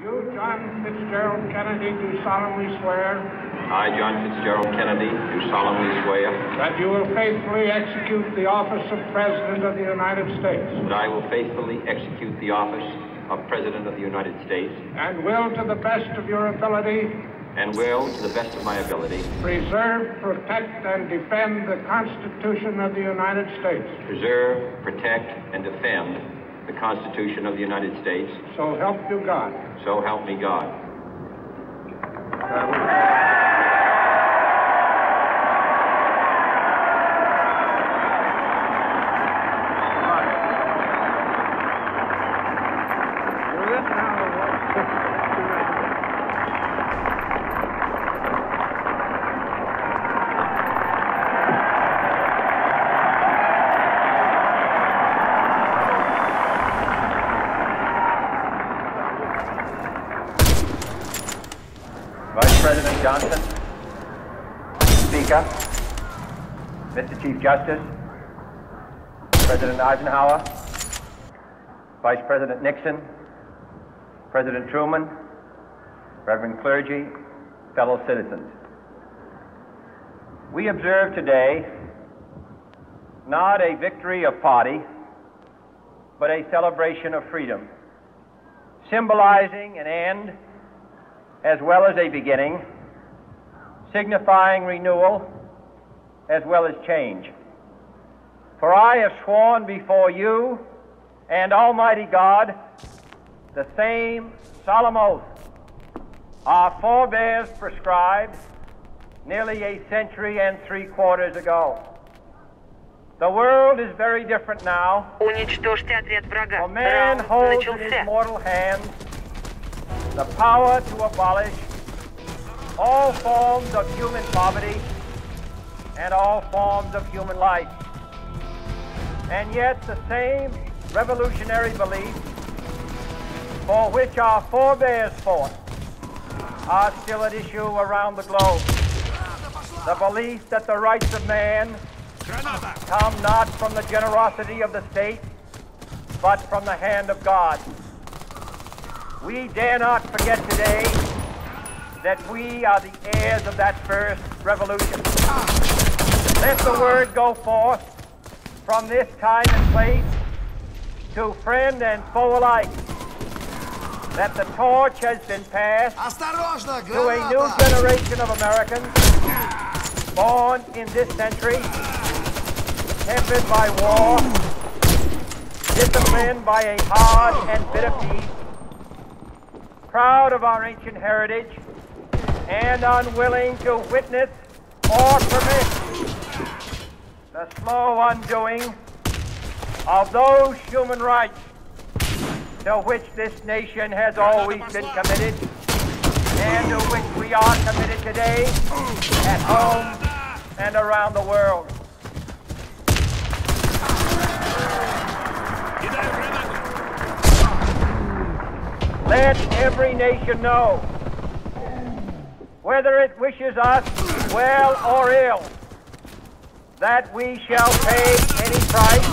You, John Fitzgerald Kennedy, do solemnly swear. I, John Fitzgerald Kennedy, do solemnly swear. That you will faithfully execute the office of President of the United States. That I will faithfully execute the office of President of the United States. And will, to the best of your ability. And will, to the best of my ability. Preserve, protect, and defend the Constitution of the United States. Preserve, protect, and defend the Constitution of the United States. So help you God. So help me God. President Johnson, Speaker, Mr. Chief Justice, President Eisenhower, Vice President Nixon, President Truman, Reverend clergy, fellow citizens. We observe today not a victory of party, but a celebration of freedom, symbolizing an end as well as a beginning, signifying renewal as well as change. For I have sworn before you and Almighty God the same solemn oath our forebears prescribed nearly a century and 3/4 ago. The world is very different now. Уничтожьте отряд врага. For man holds in his mortal hands the power to abolish all forms of human poverty and all forms of human life. And yet the same revolutionary beliefs for which our forebears fought are still at issue around the globe. The belief that the rights of man come not from the generosity of the state, but from the hand of God. We dare not forget today that we are the heirs of that first revolution. Let the word go forth from this time and place to friend and foe alike that the torch has been passed to a new generation of Americans born in this century, tempered by war, disciplined by a hard and bitter peace, proud of our ancient heritage, and unwilling to witness or permit the slow undoing of those human rights to which this nation has always been committed and to which we are committed today at home and around the world. Let every nation know, whether it wishes us well or ill, that we shall pay any price,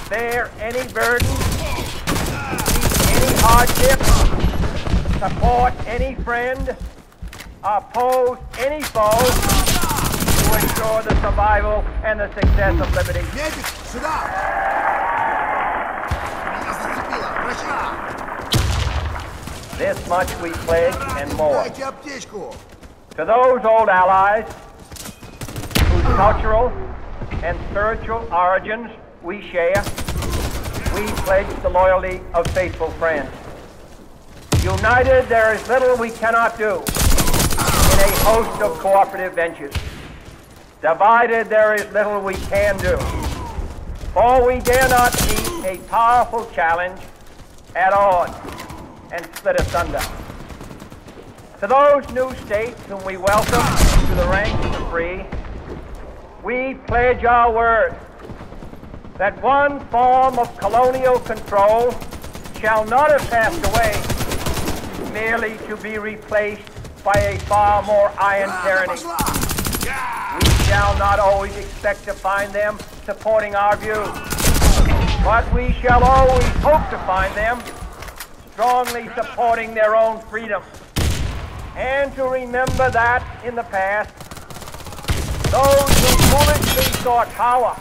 bear any burden, meet any hardship, support any friend, oppose any foe to ensure the survival and the success of liberty. This much we pledge and more. To those old allies whose cultural and spiritual origins we share, we pledge the loyalty of faithful friends. United, there is little we cannot do in a host of cooperative ventures. Divided, there is little we can do. For we dare not meet a powerful challenge at odds and split asunder. To those new states whom we welcome to the ranks of the free, we pledge our word that one form of colonial control shall not have passed away merely to be replaced by a far more iron tyranny. We shall not always expect to find them supporting our views, but we shall always hope to find them strongly supporting their own freedom, and to remember that in the past, those who foolishly sought power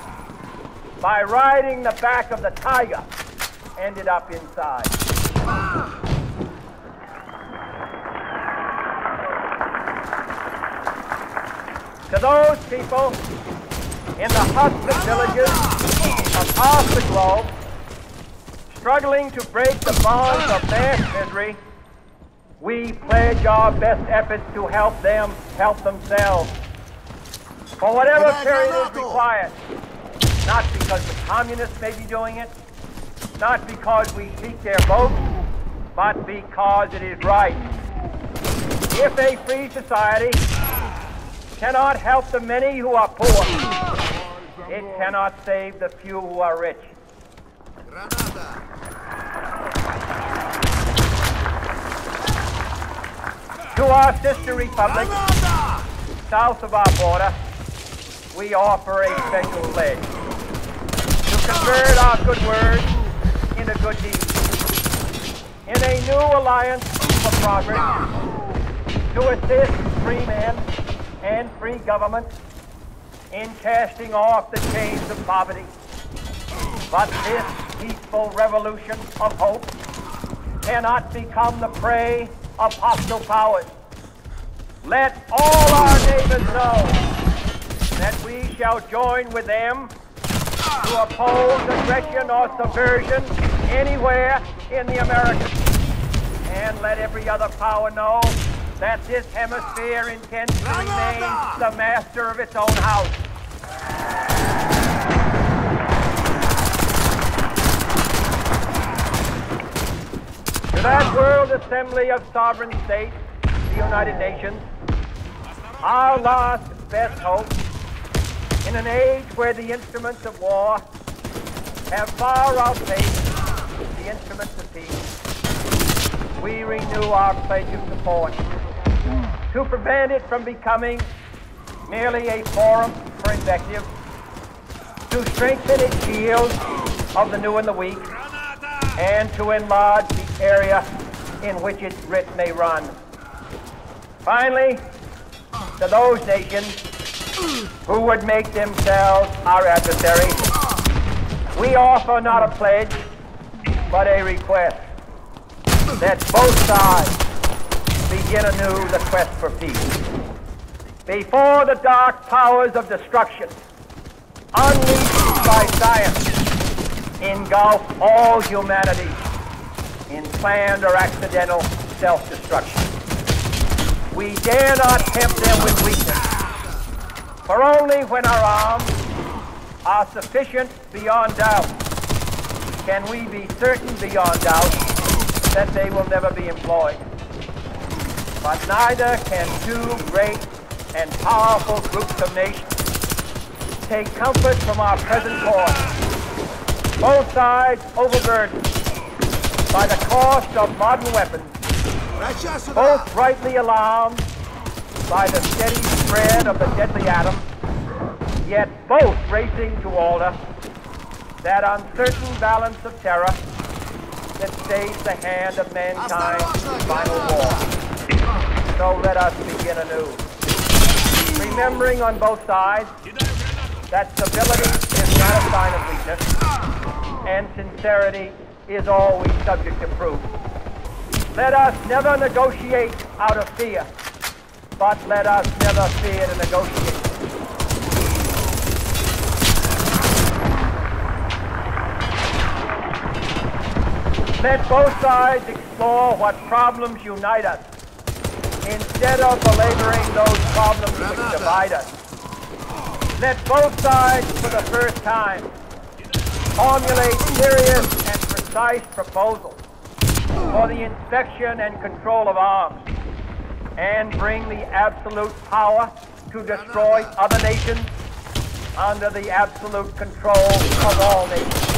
by riding the back of the tiger ended up inside. To those people in the huts of villages across the globe, struggling to break the bonds of mass misery, we pledge our best efforts to help them help themselves. For whatever period is required, not because the communists may be doing it, not because we seek their vote, but because it is right. If a free society cannot help the many who are poor, it cannot save the few who are rich. To our sister republics, south of our border, we offer a special pledge to convert our good words into good deeds. In a new alliance for progress, to assist free men and free governments in casting off the chains of poverty. But this peaceful revolution of hope cannot become the prey of hostile powers. Let all our neighbors know that we shall join with them to oppose aggression or subversion anywhere in the Americas. And let every other power know that this hemisphere intends to remain the master of its own house. To that World Assembly of Sovereign States, the United Nations, our last best hope, in an age where the instruments of war have far outpaced the instruments of peace, we renew our pledge of support to prevent it from becoming merely a forum for invective, to strengthen its shield of the new and the weak, and to enlarge the area in which its writ may run. Finally, to those nations who would make themselves our adversaries, we offer not a pledge, but a request that both sides begin anew the quest for peace. Before the dark powers of destruction, unleashed by science, engulf all humanity in planned or accidental self-destruction. We dare not tempt them with weakness, for only when our arms are sufficient beyond doubt can we be certain beyond doubt that they will never be employed. But neither can two great and powerful groups of nations take comfort from our present course, both sides overburdened by the cost of modern weapons, both rightly alarmed by the steady spread of the deadly atom, yet both racing to alter that uncertain balance of terror that stays the hand of mankind's final war. So let us begin anew, remembering on both sides that civility is not a sign of weakness, and sincerity is always subject to proof. Let us never negotiate out of fear, but let us never fear to negotiate. Let both sides explore what problems unite us, instead of belaboring those problems which divide us. Let both sides, for the first time, formulate serious and precise proposals for the inspection and control of arms, and bring the absolute power to destroy other nations under the absolute control of all nations.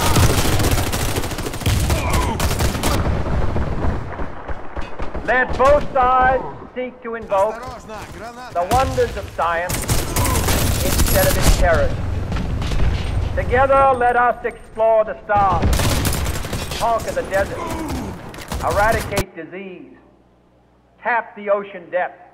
Let both sides seek to invoke the wonders of science instead of its terrors. Together, let us explore the stars, conquer the desert, eradicate disease, tap the ocean depths,